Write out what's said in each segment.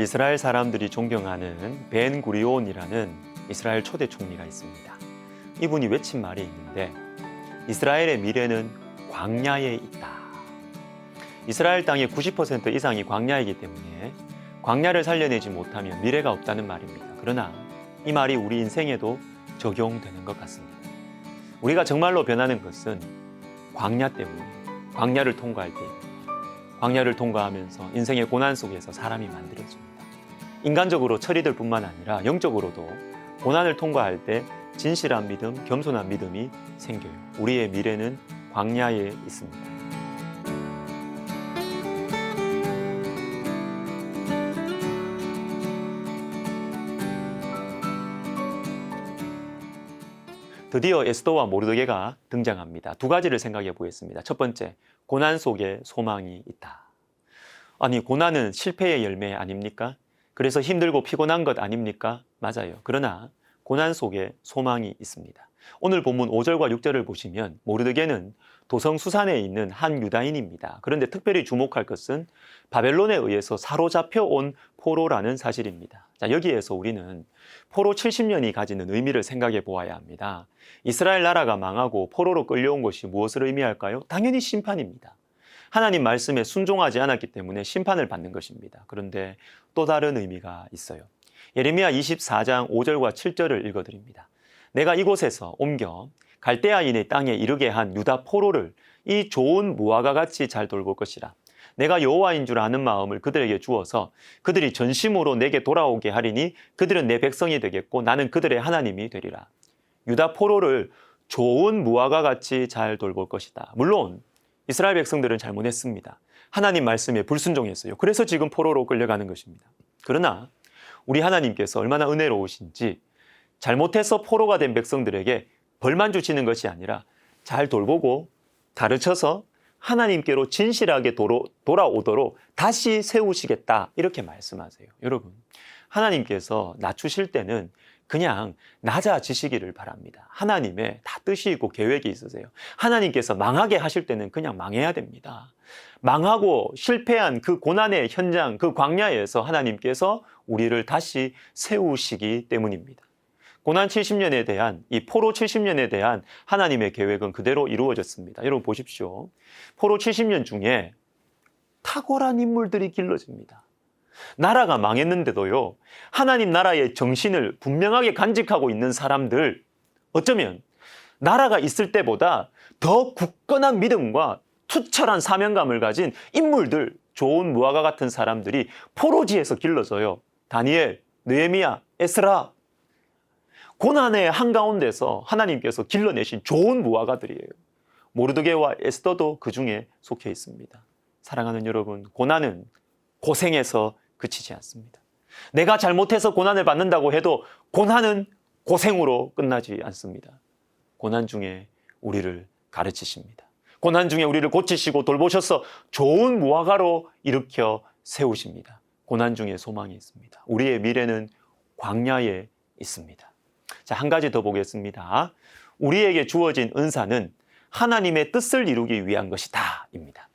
이스라엘 사람들이 존경하는 벤 구리온이라는 이스라엘 초대 총리가 있습니다. 이분이 외친 말이 있는데 이스라엘의 미래는 광야에 있다. 이스라엘 땅의 90% 이상이 광야이기 때문에 광야를 살려내지 못하면 미래가 없다는 말입니다. 그러나 이 말이 우리 인생에도 적용되는 것 같습니다. 우리가 정말로 변하는 것은 광야 때문에 광야를 통과할 때입니다. 광야를 통과하면서 인생의 고난 속에서 사람이 만들어집니다. 인간적으로 처리될 뿐만 아니라 영적으로도 고난을 통과할 때 진실한 믿음, 겸손한 믿음이 생겨요. 우리의 미래는 광야에 있습니다. 드디어 에스더와 모르드게가 등장합니다. 두 가지를 생각해 보겠습니다. 첫 번째, 고난 속에 소망이 있다. 아니, 고난은 실패의 열매 아닙니까? 그래서 힘들고 피곤한 것 아닙니까? 맞아요. 그러나 고난 속에 소망이 있습니다. 오늘 본문 5절과 6절을 보시면 모르드게는 도성 수산에 있는 한 유다인입니다. 그런데 특별히 주목할 것은 바벨론에 의해서 사로잡혀 온 포로라는 사실입니다. 자, 여기에서 우리는 포로 70년이 가지는 의미를 생각해 보아야 합니다. 이스라엘 나라가 망하고 포로로 끌려온 것이 무엇을 의미할까요? 당연히 심판입니다. 하나님 말씀에 순종하지 않았기 때문에 심판을 받는 것입니다. 그런데 또 다른 의미가 있어요. 예레미야 24장 5절과 7절을 읽어드립니다. 내가 이곳에서 옮겨 갈대아인의 땅에 이르게 한 유다 포로를 이 좋은 무화과 같이 잘 돌볼 것이라. 내가 여호와인 줄 아는 마음을 그들에게 주어서 그들이 전심으로 내게 돌아오게 하리니 그들은 내 백성이 되겠고 나는 그들의 하나님이 되리라. 유다 포로를 좋은 무화과 같이 잘 돌볼 것이다. 물론 이스라엘 백성들은 잘못했습니다. 하나님 말씀에 불순종했어요. 그래서 지금 포로로 끌려가는 것입니다. 그러나 우리 하나님께서 얼마나 은혜로우신지 잘못해서 포로가 된 백성들에게 벌만 주시는 것이 아니라 잘 돌보고 가르쳐서 하나님께로 진실하게 돌아오도록 다시 세우시겠다, 이렇게 말씀하세요. 여러분, 하나님께서 낮추실 때는 그냥 낮아지시기를 바랍니다. 하나님의 다 뜻이 있고 계획이 있으세요. 하나님께서 망하게 하실 때는 그냥 망해야 됩니다. 망하고 실패한 그 고난의 현장, 그 광야에서 하나님께서 우리를 다시 세우시기 때문입니다. 고난 70년에 대한, 이 포로 70년에 대한 하나님의 계획은 그대로 이루어졌습니다. 여러분 보십시오. 포로 70년 중에 탁월한 인물들이 길러집니다. 나라가 망했는데도요, 하나님 나라의 정신을 분명하게 간직하고 있는 사람들, 어쩌면 나라가 있을 때보다 더 굳건한 믿음과 투철한 사명감을 가진 인물들, 좋은 무화과 같은 사람들이 포로지에서 길러져요. 다니엘, 느헤미야, 에스라. 고난의 한가운데서 하나님께서 길러내신 좋은 무화과들이에요. 모르드게와 에스더도 그 중에 속해 있습니다. 사랑하는 여러분, 고난은 고생에서 그치지 않습니다. 내가 잘못해서 고난을 받는다고 해도 고난은 고생으로 끝나지 않습니다. 고난 중에 우리를 가르치십니다. 고난 중에 우리를 고치시고 돌보셔서 좋은 무화과로 일으켜 세우십니다. 고난 중에 소망이 있습니다. 우리의 미래는 광야에 있습니다. 자, 한 가지 더 보겠습니다. 우리에게 주어진 은사는 하나님의 뜻을 이루기 위한 것이다, 입니다.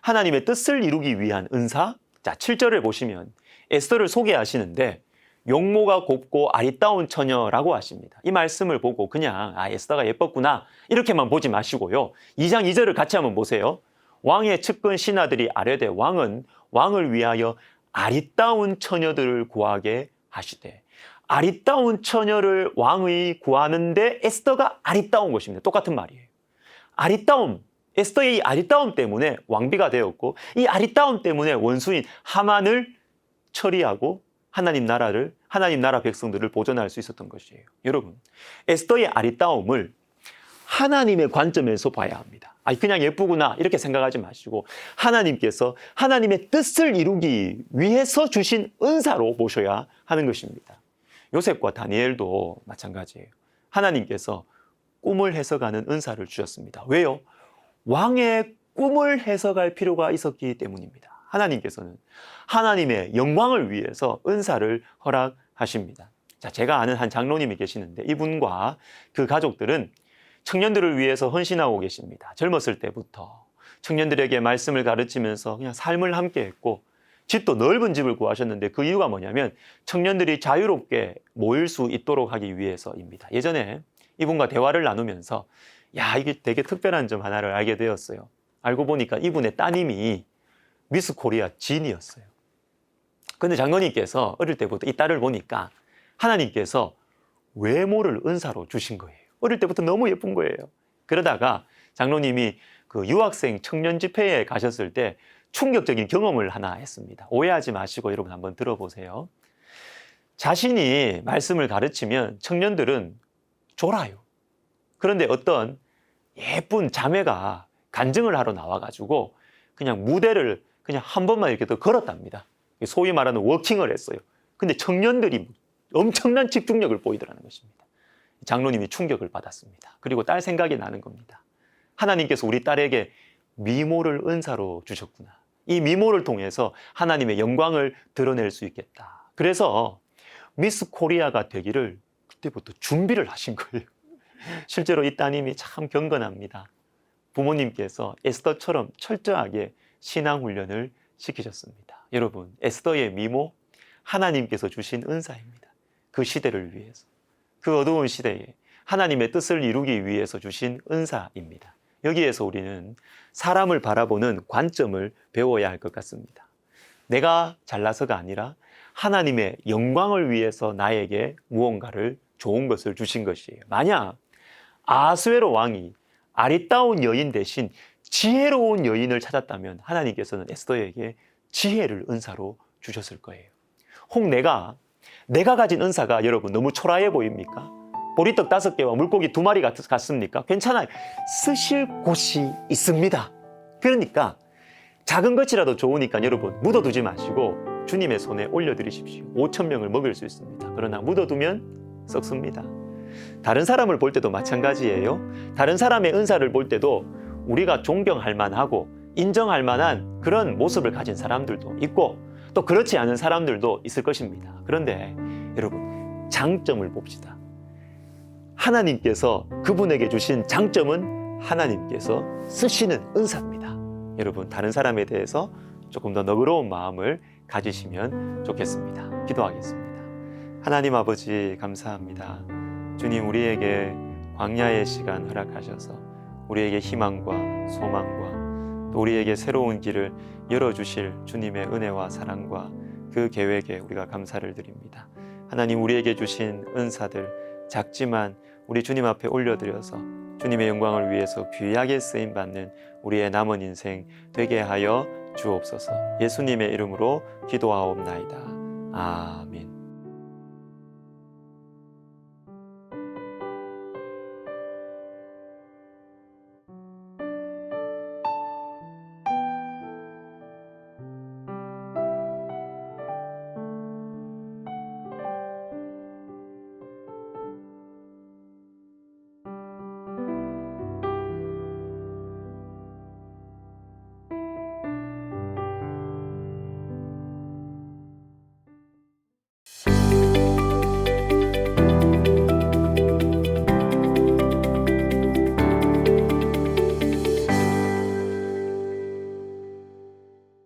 하나님의 뜻을 이루기 위한 은사? 자, 7절을 보시면 에스더를 소개하시는데 용모가 곱고 아리따운 처녀라고 하십니다. 이 말씀을 보고 그냥 에스더가 예뻤구나 이렇게만 보지 마시고요. 2장 2절을 같이 한번 보세요. 왕의 측근 신하들이 아뢰되 왕은 왕을 위하여 아리따운 처녀들을 구하게 하시되, 아리따운 처녀를 왕이 구하는데 에스더가 아리따운 것입니다. 똑같은 말이에요. 아리따움, 에스더의 이 아리따움 때문에 왕비가 되었고, 이 아리따움 때문에 원수인 하만을 처리하고 하나님 나라 백성들을 보존할 수 있었던 것이에요. 여러분, 에스더의 아리따움을 하나님의 관점에서 봐야 합니다. 그냥 예쁘구나 이렇게 생각하지 마시고 하나님께서 하나님의 뜻을 이루기 위해서 주신 은사로 보셔야 하는 것입니다. 요셉과 다니엘도 마찬가지예요. 하나님께서 꿈을 해석하는 은사를 주셨습니다. 왜요? 왕의 꿈을 해석할 필요가 있었기 때문입니다. 하나님께서는 하나님의 영광을 위해서 은사를 허락하십니다. 자, 제가 아는 한 장로님이 계시는데 이분과 그 가족들은 청년들을 위해서 헌신하고 계십니다. 젊었을 때부터 청년들에게 말씀을 가르치면서 그냥 삶을 함께 했고 집도 넓은 집을 구하셨는데 그 이유가 뭐냐면 청년들이 자유롭게 모일 수 있도록 하기 위해서입니다. 예전에 이분과 대화를 나누면서 야, 이게 되게 특별한 점 하나를 알게 되었어요. 알고 보니까 이분의 따님이 미스 코리아 진이었어요. 근데 장로님께서 어릴 때부터 이 딸을 보니까 하나님께서 외모를 은사로 주신 거예요. 어릴 때부터 너무 예쁜 거예요. 그러다가 장로님이 그 유학생 청년 집회에 가셨을 때 충격적인 경험을 하나 했습니다. 오해하지 마시고 여러분 한번 들어보세요. 자신이 말씀을 가르치면 청년들은 졸아요. 그런데 어떤 예쁜 자매가 간증을 하러 나와가지고 그냥 무대를 그냥 한 번만 이렇게 더 걸었답니다. 소위 말하는 워킹을 했어요. 근데 청년들이 엄청난 집중력을 보이더라는 것입니다. 장로님이 충격을 받았습니다. 그리고 딸 생각이 나는 겁니다. 하나님께서 우리 딸에게 미모를 은사로 주셨구나. 이 미모를 통해서 하나님의 영광을 드러낼 수 있겠다. 그래서 미스 코리아가 되기를 그때부터 준비를 하신 거예요. 실제로 이 따님이 참 경건합니다. 부모님께서 에스더처럼 철저하게 신앙훈련을 시키셨습니다. 여러분, 에스더의 미모, 하나님께서 주신 은사입니다. 그 시대를 위해서, 그 어두운 시대에 하나님의 뜻을 이루기 위해서 주신 은사입니다. 여기에서 우리는 사람을 바라보는 관점을 배워야 할 것 같습니다. 내가 잘나서가 아니라 하나님의 영광을 위해서 나에게 무언가를 좋은 것을 주신 것이에요. 만약 아수에로 왕이 아리따운 여인 대신 지혜로운 여인을 찾았다면 하나님께서는 에스더에게 지혜를 은사로 주셨을 거예요. 혹 내가 가진 은사가 여러분 너무 초라해 보입니까? 보리떡 5개와 물고기 2마리 같습니까? 괜찮아요. 쓰실 곳이 있습니다. 그러니까 작은 것이라도 좋으니까 여러분 묻어두지 마시고 주님의 손에 올려드리십시오. 5,000명을 먹일 수 있습니다. 그러나 묻어두면 썩습니다. 다른 사람을 볼 때도 마찬가지예요. 다른 사람의 은사를 볼 때도 우리가 존경할 만하고 인정할 만한 그런 모습을 가진 사람들도 있고 또 그렇지 않은 사람들도 있을 것입니다. 그런데 여러분 장점을 봅시다. 하나님께서 그분에게 주신 장점은 하나님께서 쓰시는 은사입니다. 여러분 다른 사람에 대해서 조금 더 너그러운 마음을 가지시면 좋겠습니다. 기도하겠습니다. 하나님 아버지 감사합니다. 주님 우리에게 광야의 시간 허락하셔서 우리에게 희망과 소망과 또 우리에게 새로운 길을 열어주실 주님의 은혜와 사랑과 그 계획에 우리가 감사를 드립니다. 하나님 우리에게 주신 은사들 작지만 우리 주님 앞에 올려드려서 주님의 영광을 위해서 귀하게 쓰임받는 우리의 남은 인생 되게 하여 주옵소서. 예수님의 이름으로 기도하옵나이다. 아멘.